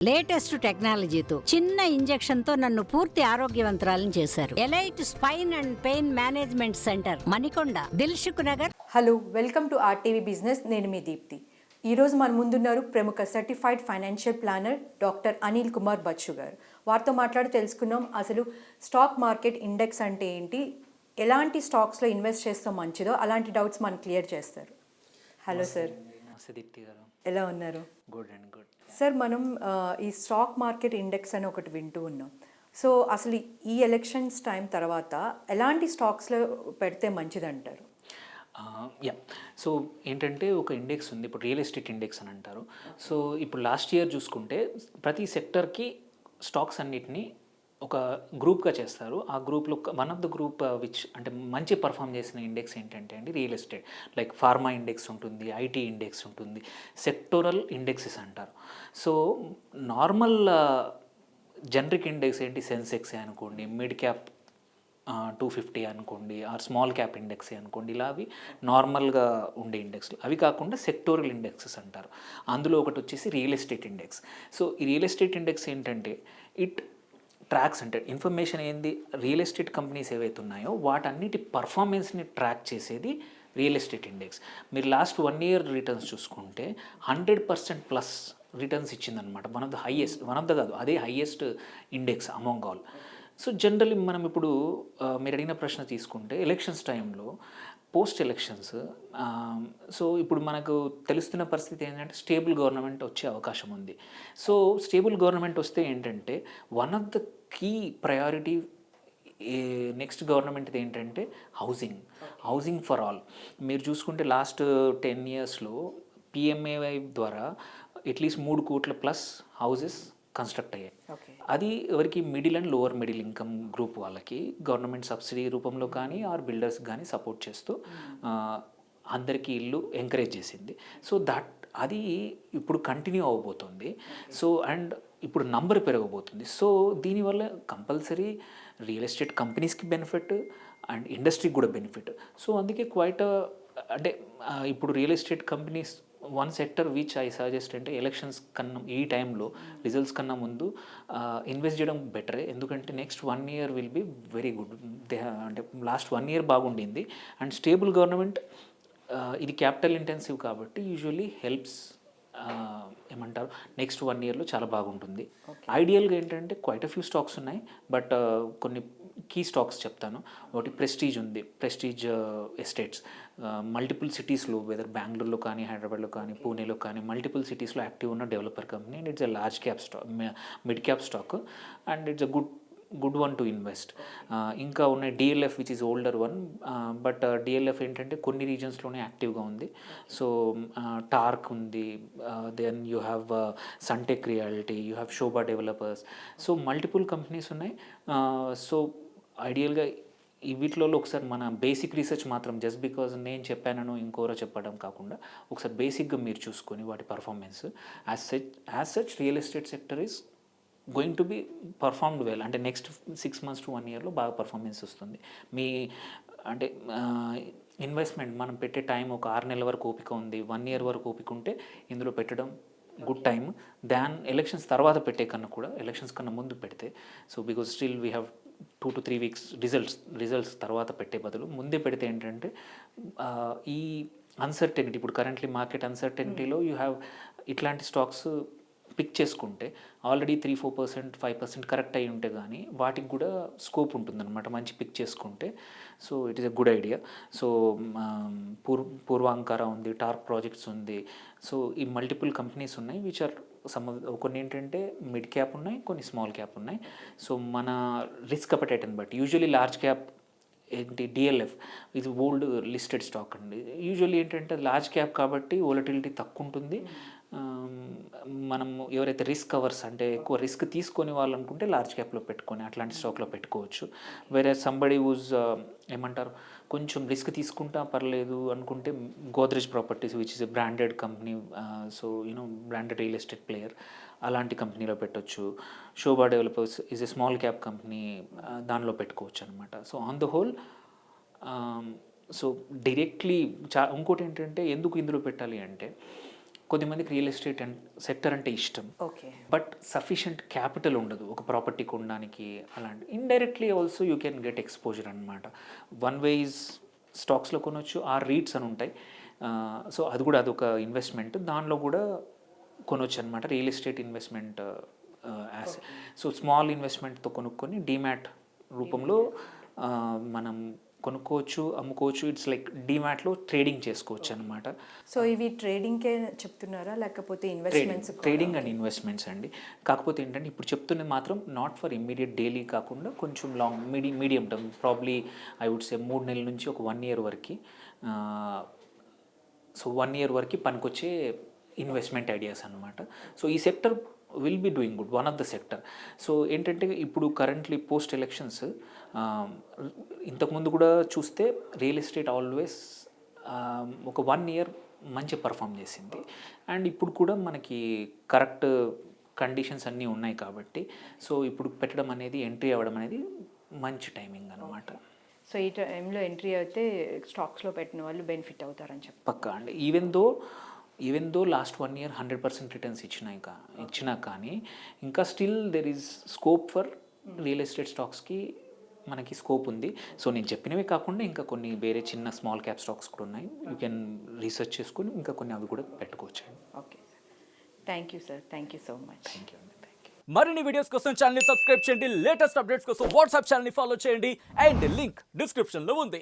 Latest టెక్నాలజీతో చిన్న injection తో నన్ను పూర్తి ఆరోగ్యవంతురాలను చేశారు. Elite spine and pain management centre, Manikonda, Dilsukh Nagar. Hello, welcome to RTV business. నేను మీ దీప్తి. ఈరోజు మన ముందున్నారు ప్రముఖ certified financial planner doctor Anil Kumar Bachchu garu. వారితో మాట్లాడి తెలుసుకున్నాం అసలు స్టాక్ మార్కెట్ ఇండెక్స్ అంటే ఏంటి, ఎలాంటి స్టాక్స్లో ఇన్వెస్ట్ చేస్తే మంచిదో అలాంటి డౌట్స్ మనం క్లియర్ చేస్తారు. హలో సార్, ఎలా ఉన్నారు? గుడ్ అండ్ గుడ్ సార్, మనం ఈ స్టాక్ మార్కెట్ ఇండెక్స్ అని ఒకటి వింటూ ఉన్నాం. సో అసలు ఈ ఎలక్షన్స్ టైం తర్వాత ఎలాంటి స్టాక్స్లో పెడితే మంచిదంటారు? యా, సో ఏంటంటే ఒక ఇండెక్స్ ఉంది, ఇప్పుడు రియల్ ఎస్టేట్ ఇండెక్స్ అని అంటారు. సో ఇప్పుడు లాస్ట్ ఇయర్ చూసుకుంటే ప్రతి సెక్టర్కి స్టాక్స్ అన్నిటినీ ఒక గ్రూప్గా చేస్తారు. ఆ గ్రూప్లో one of the group which అంటే మంచి పర్ఫామ్ చేసిన ఇండెక్స్ ఏంటంటే అండి real estate. Like pharma index ఉంటుంది, ఐటీ ఇండెక్స్ ఉంటుంది, సెక్టోరల్ ఇండెక్సెస్ అంటారు. సో నార్మల్ జనరిక్ ఇండెక్స్ ఏంటి, సెన్సెక్స్ అనుకోండి, మిడ్ క్యాప్ 250 అనుకోండి, ఆర్ స్మాల్ క్యాప్ ఇండెక్స్ అనుకోండి, ఇలా అవి నార్మల్గా ఉండే ఇండెక్స్లు. అవి కాకుండా సెక్టోరల్ ఇండెక్సెస్ అంటారు. అందులో ఒకటి వచ్చేసి రియల్ ఎస్టేట్ ఇండెక్స్. సో ఈ రియల్ ఎస్టేట్ ఇండెక్స్ ఏంటంటే ఇట్ ట్రాక్స్ అంటే ఇన్ఫర్మేషన్ ఏంది, రియల్ ఎస్టేట్ కంపెనీస్ ఏవైతే ఉన్నాయో వాటన్నిటి పర్ఫార్మెన్స్ని ట్రాక్ చేసేది రియల్ ఎస్టేట్ ఇండెక్స్. మీరు లాస్ట్ 1 ఇయర్ రిటర్న్స్ చూసుకుంటే 100% ప్లస్ రిటర్న్స్ ఇచ్చిందనమాట. వన్ ఆఫ్ ద కాదు, అదే highest index among all. So generally మనం ఇప్పుడు మీరు అడిగిన ప్రశ్న తీసుకుంటే ఎలక్షన్స్ టైంలో పోస్ట్ ఎలక్షన్స్, సో ఇప్పుడు మనకు తెలుస్తున్న పరిస్థితి ఏంటంటే స్టేబుల్ గవర్నమెంట్ వచ్చే అవకాశం ఉంది. సో స్టేబుల్ గవర్నమెంట్ వస్తే ఏంటంటే one of the key priority next గవర్నమెంట్ది ఏంటంటే హౌసింగ్ ఫర్ ఆల్. మీరు చూసుకుంటే లాస్ట్ 10 ఇయర్స్లో పిఎంఏవై ద్వారా అట్లీస్ట్ 3 కోట్ల ప్లస్ హౌసెస్ కన్స్ట్రక్ట్ అయ్యాయి. అది ఎవరికి, middle and lower middle income group వాళ్ళకి గవర్నమెంట్ సబ్సిడీ రూపంలో కానీ ఆర్ బిల్డర్స్ కానీ సపోర్ట్ చేస్తూ అందరికీ ఇల్లు ఎంకరేజ్ చేసింది. సో అది ఇప్పుడు కంటిన్యూ అవ్వబోతుంది. సో అండ్ ఇప్పుడు నంబర్ పెరగబోతుంది. సో దీనివల్ల కంపల్సరీ రియల్ ఎస్టేట్ కంపెనీస్కి బెనిఫిట్ అండ్ ఇండస్ట్రీకి కూడా బెనిఫిట్. సో అందుకే క్వైట్ అంటే ఇప్పుడు real estate companies one sector which I suggest అంటే ఎలక్షన్స్ కన్నా ఈ టైంలో రిజల్ట్స్ కన్నా ముందు ఇన్వెస్ట్ చేయడం బెటరే. ఎందుకంటే next 1 year will be very good. అంటే లాస్ట్ 1 ఇయర్ బాగుండింది అండ్ స్టేబుల్ గవర్నమెంట్. ఇది క్యాపిటల్ ఇంటెన్సివ్ కాబట్టి యూజువల్లీ హెల్ప్స్ ఏమంటారు నెక్స్ట్ 1 ఇయర్లో చాలా బాగుంటుంది. ఐడియల్గా ఏంటంటే క్వైట్ అ ఫ్యూ స్టాక్స్ ఉన్నాయి, బట్ కొన్ని కీ స్టాక్స్ చెప్తాను. ఒకటి ప్రెస్టీజ్ ఉంది, ప్రెస్టీజ్ ఎస్టేట్స్. మల్టిపుల్ సిటీస్లో, వెదర్ బెంగళూరులో కానీ హైదరాబాద్లో కానీ పూణేలో కానీ మల్టిపుల్ సిటీస్లో యాక్టివ్ ఉన్న developer company and it's a large cap stock, mid cap stock and it's a good one to invest. ఇంకా ఉన్నాయి DLF which is older one, but DLF ఏంటంటే కొన్ని రీజన్స్లోనే యాక్టివ్గా ఉంది. సో టార్క్ ఉంది, then you have Sunteck Realty, you have Sobha Developers. So multiple companies ఉన్నాయి. So ఐడియల్గా ఈ వీటిలో ఒకసారి మన బేసిక్ రీసెర్చ్ మాత్రం జస్ట్ బికాజ్ నేను చెప్పానను ఇంకోరో చెప్పడం కాకుండా ఒకసారి బేసిక్గా మీరు చూసుకొని వాటి performance as such real estate sector is going to be performed well. అంటే నెక్స్ట్ 6 months to 1 yearలో బాగా పర్ఫార్మెన్స్ వస్తుంది. మీ అంటే ఇన్వెస్ట్మెంట్ మనం పెట్టే టైం ఒక 6 నెలల వరకు ఓపిక ఉంది, 1 year వరకు ఓపిక ఉంటే ఇందులో పెట్టడం గుడ్ టైమ్. దాన్ ఎలక్షన్స్ తర్వాత పెట్టే కన్నా కూడా ఎలక్షన్స్ కన్నా ముందు పెడితే, so because still we have 2 to 3 weeks results తర్వాత పెట్టే బదులు ముందే పెడితే ఏంటంటే ఈ అన్సర్టెనిటీ, ఇప్పుడు కరెంట్లీ మార్కెట్ అన్సర్టెనిటీలో యూ హ్యావ్ ఇట్లాంటి స్టాక్స్ పిక్ చేసుకుంటే ఆల్రెడీ 3-4%, 5% కరెక్ట్ అయ్యి ఉంటే కానీ వాటికి కూడా స్కోప్ ఉంటుందన్నమాట మంచి పిక్ చేసుకుంటే. So it is a good idea. So Puravankara ఉంది, టార్క్ ప్రాజెక్ట్స్ ఉంది. సో ఈ మల్టిపుల్ కంపెనీస్ ఉన్నాయి విచ్ ఆర్ కొన్ని ఏంటంటే మిడ్ క్యాప్ ఉన్నాయి, కొన్ని స్మాల్ క్యాప్ ఉన్నాయి. సో మన రిస్క్ అపెటైట్ని బట్టి యూజువలీ లార్జ్ క్యాప్ ఏంటి డిఎల్ఎఫ్ ఇది ఓల్డ్ లిస్టెడ్ స్టాక్ అండి. యూజువల్లీ ఏంటంటే లార్జ్ క్యాప్ కాబట్టి వోలటిలిటీ తక్కువ ఉంటుంది. మనం ఎవరైతే రిస్క్ అవర్స్ అంటే ఎక్కువ రిస్క్ తీసుకొని వాళ్ళు అనుకుంటే లార్జ్ క్యాప్లో పెట్టుకొని అట్లాంటి స్టాక్లో పెట్టుకోవచ్చు. వేరే సంబడి యూజ్ ఏమంటారు కొంచెం రిస్క్ తీసుకుంటా పర్లేదు అనుకుంటే Godrej properties which is a branded company, so you know branded real estate player, అలాంటి కంపెనీలో పెట్టవచ్చు. Sobha developers is a small cap company, దానిలో పెట్టుకోవచ్చు అనమాట. So on the whole so directly ఇంకోటి ఏంటంటే ఎందుకు ఇందులో పెట్టాలి అంటే కొద్దిమందికి రియల్ ఎస్టేట్ సెక్టర్ అంటే ఇష్టం, ఓకే. బట్ సఫిషియంట్ క్యాపిటల్ ఉండదు ఒక ప్రాపర్టీ కొనడానికి. అలాంటి indirectly also you can get exposure అనమాట. వన్ వే ఈజ్ స్టాక్స్లో కొనవచ్చు, ఆర్ రీట్స్ అని ఉంటాయి. సో అది కూడా అదొక ఇన్వెస్ట్మెంట్, దానిలో కూడా కొనవచ్చు అనమాట real estate investment as. So small ఇన్వెస్ట్మెంట్తో కొనుక్కొని డీమ్యాట్ రూపంలో మనం కొనుక్కోవచ్చు, అమ్ముకోవచ్చు. ఇట్స్ లైక్ డీమ్యాట్లో ట్రేడింగ్ చేసుకోవచ్చు అనమాట. సో ఇవి ట్రేడింగ్కే చెప్తున్నారా లేకపోతే ఇన్వెస్ట్మెంట్స్? ట్రేడింగ్ అండ్ ఇన్వెస్ట్మెంట్స్ అండి. కాకపోతే ఏంటంటే ఇప్పుడు చెప్తున్నది మాత్రం నాట్ ఫర్ ఇమ్మీడియట్ డైలీ కాకుండా కొంచెం long medium term, probably I would say 3 నెలల నుంచి ఒక 1 ఇయర్ వరకు. సో 1 ఇయర్ వరకు పనికొచ్చే ఇన్వెస్ట్మెంట్ ఐడియాస్ అనమాట. సో ఈ sector will be doing good, one of the sector. So ఏంటంటే ఇప్పుడు కరెంట్లీ పోస్ట్ ఎలక్షన్స్, ఇంతకుముందు కూడా చూస్తే రియల్ ఎస్టేట్ ఆల్వేస్ ఒక 1 ఇయర్ మంచి పర్ఫామ్ చేసింది. అండ్ ఇప్పుడు కూడా మనకి కరెక్ట్ కండిషన్స్ అన్నీ ఉన్నాయి కాబట్టి సో ఇప్పుడు పెట్టడం అనేది, ఎంట్రీ అవ్వడం అనేది మంచి టైమింగ్ అనమాట. సో ఈ టైంలో ఎంట్రీ అయితే స్టాక్స్లో పెట్టిన వాళ్ళు బెనిఫిట్ అవుతారని చెప్పి పక్కా అండి. Even though last 1 year 100% returns ఇచ్చినా కానీ ఇంకా still there is scope for real estate స్టాక్స్కి, మనకి స్కోప్ ఉంది. సో నేను చెప్పినవి కాకుండా ఇంకా కొన్ని వేరే చిన్న స్మాల్ క్యాప్ స్టాక్స్ కూడా ఉన్నాయి. యూ కెన్ రీసెర్చ్ చేసుకొని ఇంకా కొన్ని అవి కూడా పెట్టుకోవచ్చు. Okay sir, thank you sir, thank you so much. Thank you అండి. మరిన్ని వీడియోస్ కోసం ఛానల్ ని సబ్స్క్రైబ్ చేయండి, లేటెస్ట్ అప్డేట్స్ కోసం వాట్సాప్ ఛానల్ ని ఫాలో చేయండి, అండ్ లింక్ డిస్క్రిప్షన్ లో ఉంది.